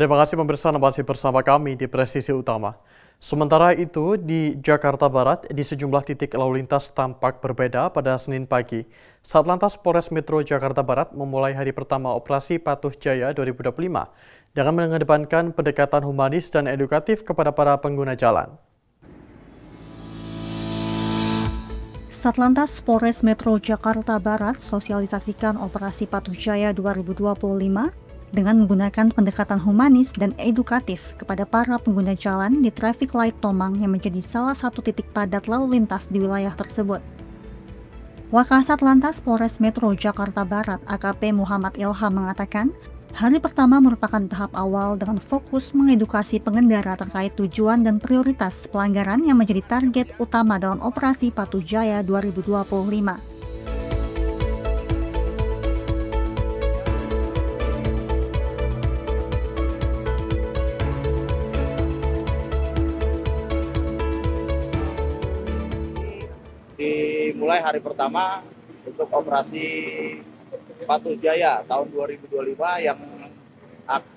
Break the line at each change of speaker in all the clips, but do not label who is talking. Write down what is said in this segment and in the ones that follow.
Terima kasih pemirsa, masih bersama kami di Presisi Utama. Sementara itu, di Jakarta Barat, di sejumlah titik lalu lintas tampak berbeda pada Senin pagi. Satlantas Polres Metro Jakarta Barat memulai hari pertama operasi Patuh Jaya 2025 dengan mengedepankan pendekatan humanis dan edukatif kepada para pengguna jalan.
Satlantas Polres Metro Jakarta Barat sosialisasikan operasi Patuh Jaya 2025 dengan menggunakan pendekatan humanis dan edukatif kepada para pengguna jalan di Traffic Light Tomang yang menjadi salah satu titik padat lalu lintas di wilayah tersebut. Wakasat Lantas Polres Metro Jakarta Barat AKP Muhammad Ilham mengatakan, hari pertama merupakan tahap awal dengan fokus mengedukasi pengendara terkait tujuan dan prioritas pelanggaran yang menjadi target utama dalam operasi Patuh Jaya 2025.
Dimulai hari pertama untuk operasi Patuh Jaya tahun 2025 yang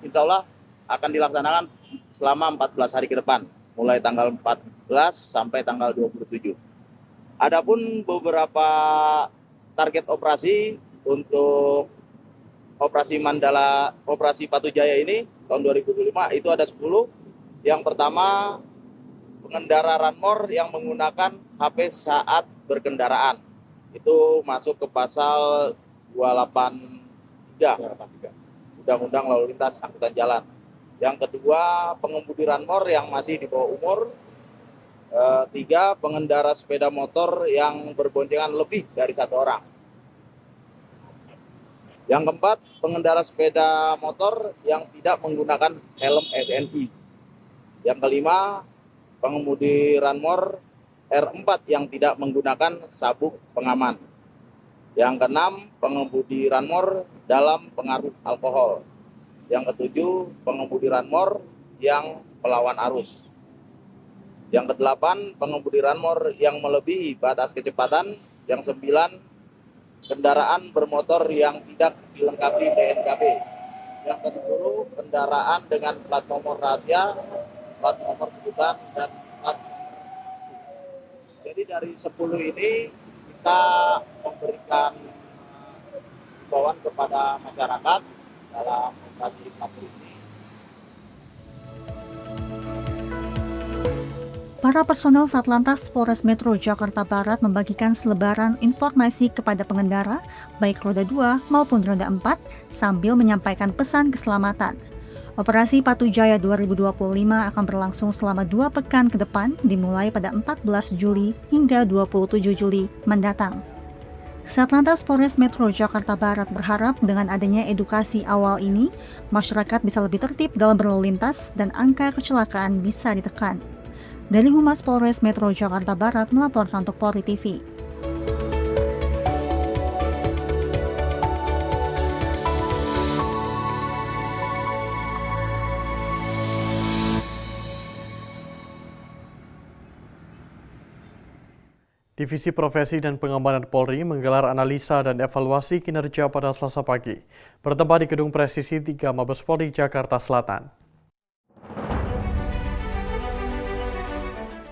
insya Allah akan dilaksanakan selama 14 hari ke depan, mulai tanggal 14 sampai tanggal 27. Adapun beberapa target operasi untuk operasi Patuh Jaya ini tahun 2025 itu ada 10. Yang pertama, pengendara ranmor yang menggunakan HP saat berkendaraan. Itu masuk ke pasal 283 Undang-Undang Lalu Lintas Angkutan Jalan. Yang kedua, pengemudi ranmor yang masih di bawah umur. 3, pengendara sepeda motor yang berboncengan lebih dari 1 orang. Yang keempat, pengendara sepeda motor yang tidak menggunakan helm SNI. Yang kelima, pengemudi ranmor R4 yang tidak menggunakan sabuk pengaman. Yang keenam, pengemudi ranmor dalam pengaruh alkohol. Yang ketujuh, pengemudi ranmor yang melawan arus. Yang kedelapan, pengemudi ranmor yang melebihi batas kecepatan. Yang 9, kendaraan bermotor yang tidak dilengkapi DNKB. Yang ke-10, kendaraan dengan plat nomor rahasia, plat nomor kebutuhan, dan plat. Jadi dari 10 ini kita memberikan himbauan kepada masyarakat dalam operasi patuh ini.
Para personel Satlantas Polres Metro Jakarta Barat membagikan selebaran informasi kepada pengendara, baik roda 2 maupun roda 4, sambil menyampaikan pesan keselamatan. Operasi Patuh Jaya 2025 akan berlangsung selama 2 pekan ke depan, dimulai pada 14 Juli hingga 27 Juli mendatang. Satlantas Polres Metro Jakarta Barat berharap dengan adanya edukasi awal ini, masyarakat bisa lebih tertib dalam berlalu lintas dan angka kecelakaan bisa ditekan. Dari Humas Polres Metro Jakarta Barat melaporkan untuk Polri TV.
Divisi Profesi dan Pengamanan Polri menggelar analisa dan evaluasi kinerja pada Selasa pagi, bertempat di Gedung Presisi 3 Mabes Polri, Jakarta Selatan.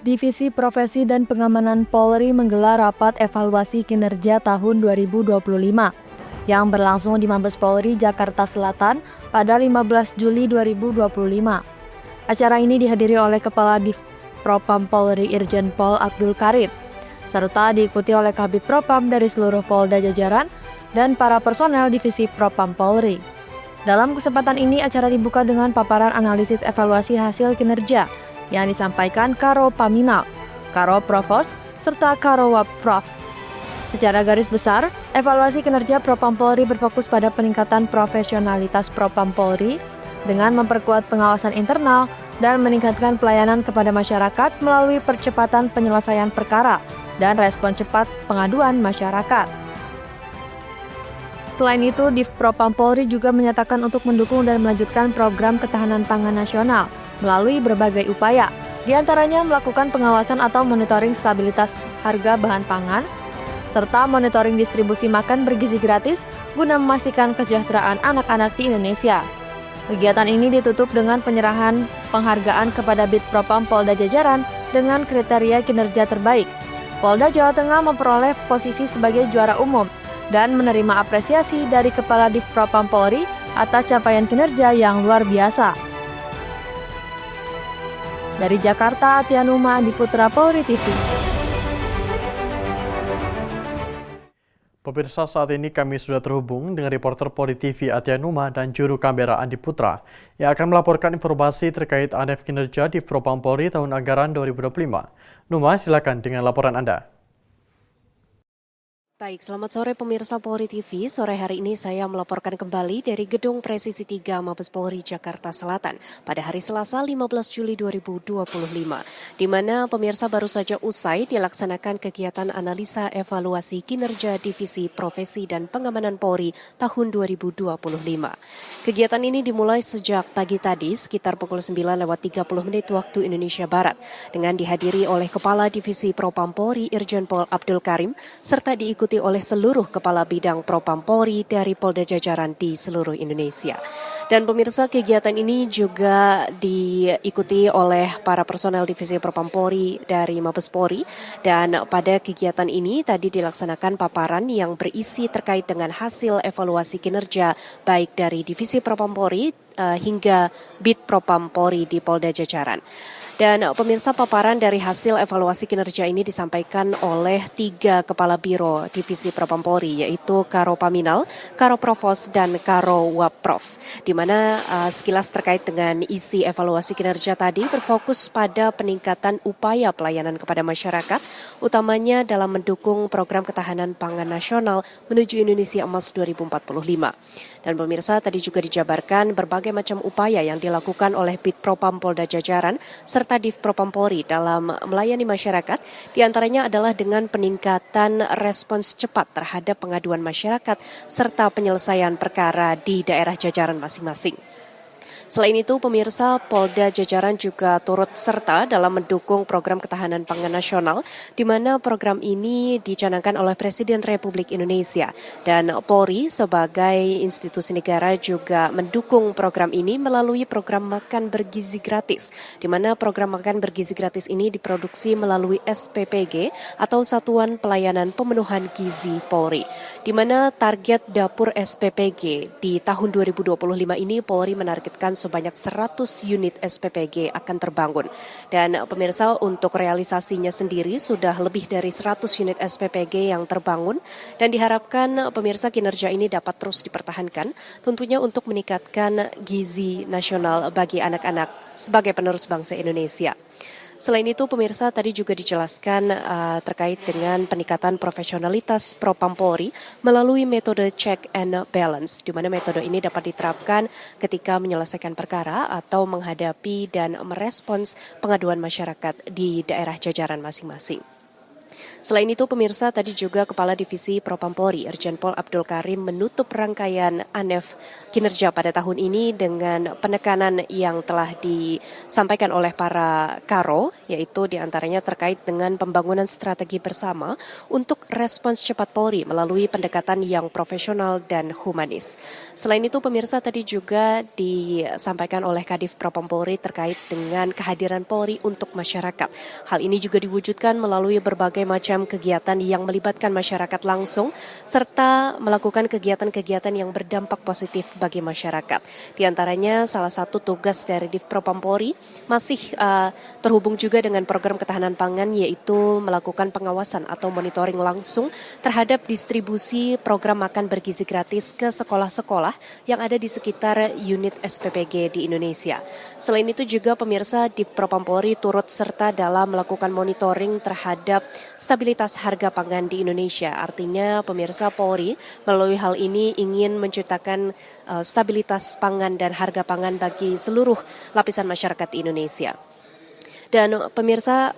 Divisi Profesi dan Pengamanan Polri menggelar rapat evaluasi kinerja tahun 2025 yang berlangsung di Mabes Polri, Jakarta Selatan pada 15 Juli 2025. Acara ini dihadiri oleh Kepala Div Propam Polri Irjen Pol Abdul Karim, serta diikuti oleh Kabid Propam dari seluruh Polda jajaran dan para personel Divisi Propam Polri. Dalam kesempatan ini, acara dibuka dengan paparan analisis evaluasi hasil kinerja yang disampaikan Karo Paminal, Karo Provos, serta Karo Wapprov. Secara garis besar, evaluasi kinerja Propam Polri berfokus pada peningkatan profesionalitas Propam Polri dengan memperkuat pengawasan internal dan meningkatkan pelayanan kepada masyarakat melalui percepatan penyelesaian perkara dan respon cepat pengaduan masyarakat. Selain itu, Div Propam Polri juga menyatakan untuk mendukung dan melanjutkan program ketahanan pangan nasional melalui berbagai upaya, diantaranya melakukan pengawasan atau monitoring stabilitas harga bahan pangan, serta monitoring distribusi makan bergizi gratis guna memastikan kesejahteraan anak-anak di Indonesia. Kegiatan ini ditutup dengan penyerahan penghargaan kepada Bid Propam Polda Jajaran dengan kriteria kinerja terbaik. Polda Jawa Tengah memperoleh posisi sebagai juara umum dan menerima apresiasi dari Kepala Div Propam Polri atas capaian kinerja yang luar biasa. Dari Jakarta, Atianuma, Diputra Polri TV.
Pemirsa, saat ini kami sudah terhubung dengan reporter Polri TV Atianuma dan juru kamera Andi Putra yang akan melaporkan informasi terkait ANEF kinerja di Propam Polri tahun anggaran 2025. Numa, silakan dengan laporan Anda.
Baik, selamat sore pemirsa Polri TV. Sore hari ini saya melaporkan kembali dari Gedung Presisi 3 Mabes Polri Jakarta Selatan pada hari Selasa 15 Juli 2025, di mana pemirsa baru saja usai dilaksanakan kegiatan analisa evaluasi kinerja Divisi Profesi dan Pengamanan Polri tahun 2025. Kegiatan ini dimulai sejak pagi tadi sekitar pukul 9:30 waktu Indonesia Barat dengan dihadiri oleh Kepala Divisi Propam Polri Irjen Pol Abdul Karim serta diikuti oleh seluruh kepala bidang Propam Polri dari Polda jajaran di seluruh Indonesia. Dan pemirsa, kegiatan ini juga diikuti oleh para personel Divisi Propam Polri dari Mabes Polri, dan pada kegiatan ini tadi dilaksanakan paparan yang berisi terkait dengan hasil evaluasi kinerja baik dari Divisi Propam Polri hingga Bid Propam Polri di Polda jajaran. Dan pemirsa, paparan dari hasil evaluasi kinerja ini disampaikan oleh 3 kepala biro Divisi Propam Polri, yaitu Karo Paminal, Karo Provos, dan Karo Waprov. Di mana sekilas terkait dengan isi evaluasi kinerja tadi berfokus pada peningkatan upaya pelayanan kepada masyarakat, utamanya dalam mendukung program ketahanan pangan nasional menuju Indonesia Emas 2045. Dan pemirsa, tadi juga dijabarkan berbagai macam upaya yang dilakukan oleh Bid Propam Polda Jajaran serta Div Propam Polri dalam melayani masyarakat, diantaranya adalah dengan peningkatan respons cepat terhadap pengaduan masyarakat serta penyelesaian perkara di daerah jajaran masing-masing. Selain itu, pemirsa, Polda Jajaran juga turut serta dalam mendukung program ketahanan pangan nasional, di mana program ini dicanangkan oleh Presiden Republik Indonesia. Dan Polri sebagai institusi negara juga mendukung program ini melalui program makan bergizi gratis, di mana program makan bergizi gratis ini diproduksi melalui SPPG atau Satuan Pelayanan Pemenuhan Gizi Polri, di mana target dapur SPPG di tahun 2025 ini Polri menargetkan sebanyak 100 unit SPPG akan terbangun. Dan pemirsa, untuk realisasinya sendiri sudah lebih dari 100 unit SPPG yang terbangun, dan diharapkan pemirsa kinerja ini dapat terus dipertahankan, tentunya untuk meningkatkan gizi nasional bagi anak-anak sebagai penerus bangsa Indonesia. Selain itu, pemirsa, tadi juga dijelaskan terkait dengan peningkatan profesionalitas Propam Polri melalui metode check and balance, di mana metode ini dapat diterapkan ketika menyelesaikan perkara atau menghadapi dan merespons pengaduan masyarakat di daerah jajaran masing-masing. Selain itu, pemirsa, tadi juga Kepala Divisi Propam Polri Irjen Pol Abdul Karim menutup rangkaian ANEF kinerja pada tahun ini dengan penekanan yang telah disampaikan oleh para Karo, yaitu diantaranya terkait dengan pembangunan strategi bersama untuk respons cepat Polri melalui pendekatan yang profesional dan humanis. Selain itu, pemirsa, tadi juga disampaikan oleh Kadif Propam Polri terkait dengan kehadiran Polri untuk masyarakat. Hal ini juga diwujudkan melalui berbagai macam kegiatan yang melibatkan masyarakat langsung serta melakukan kegiatan-kegiatan yang berdampak positif bagi masyarakat. Di antaranya salah satu tugas dari Div Propam Polri masih terhubung juga dengan program ketahanan pangan, yaitu melakukan pengawasan atau monitoring langsung terhadap distribusi program makan bergizi gratis ke sekolah-sekolah yang ada di sekitar unit SPPG di Indonesia. Selain itu juga, pemirsa, Div Propam Polri turut serta dalam melakukan monitoring terhadap stabilitas harga pangan di Indonesia. Artinya, pemirsa, Polri melalui hal ini ingin menciptakan stabilitas pangan dan harga pangan bagi seluruh lapisan masyarakat di Indonesia. Dan pemirsa,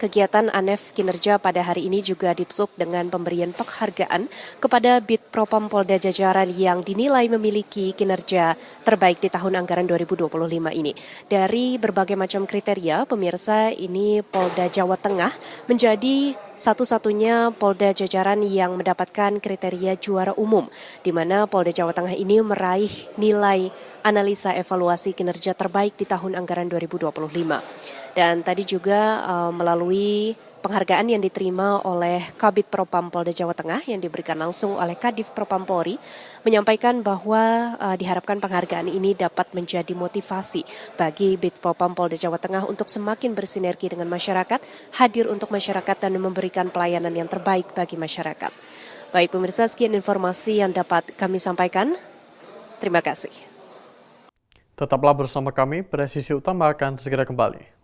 kegiatan ANEF kinerja pada hari ini juga ditutup dengan pemberian penghargaan kepada Bid Propam Polda Jajaran yang dinilai memiliki kinerja terbaik di tahun anggaran 2025 ini. Dari berbagai macam kriteria, pemirsa, ini Polda Jawa Tengah menjadi satu-satunya Polda jajaran yang mendapatkan kriteria juara umum, di mana Polda Jawa Tengah ini meraih nilai analisa evaluasi kinerja terbaik di tahun anggaran 2025. Dan tadi juga melalui penghargaan yang diterima oleh Kabid Propam Polda Jawa Tengah yang diberikan langsung oleh Kadif Propam Polri, menyampaikan bahwa diharapkan penghargaan ini dapat menjadi motivasi bagi Bid Propam Polda Jawa Tengah untuk semakin bersinergi dengan masyarakat, hadir untuk masyarakat dan memberikan pelayanan yang terbaik bagi masyarakat. Baik pemirsa, sekian informasi yang dapat kami sampaikan. Terima kasih.
Tetaplah bersama kami, Presisi Utama akan segera kembali.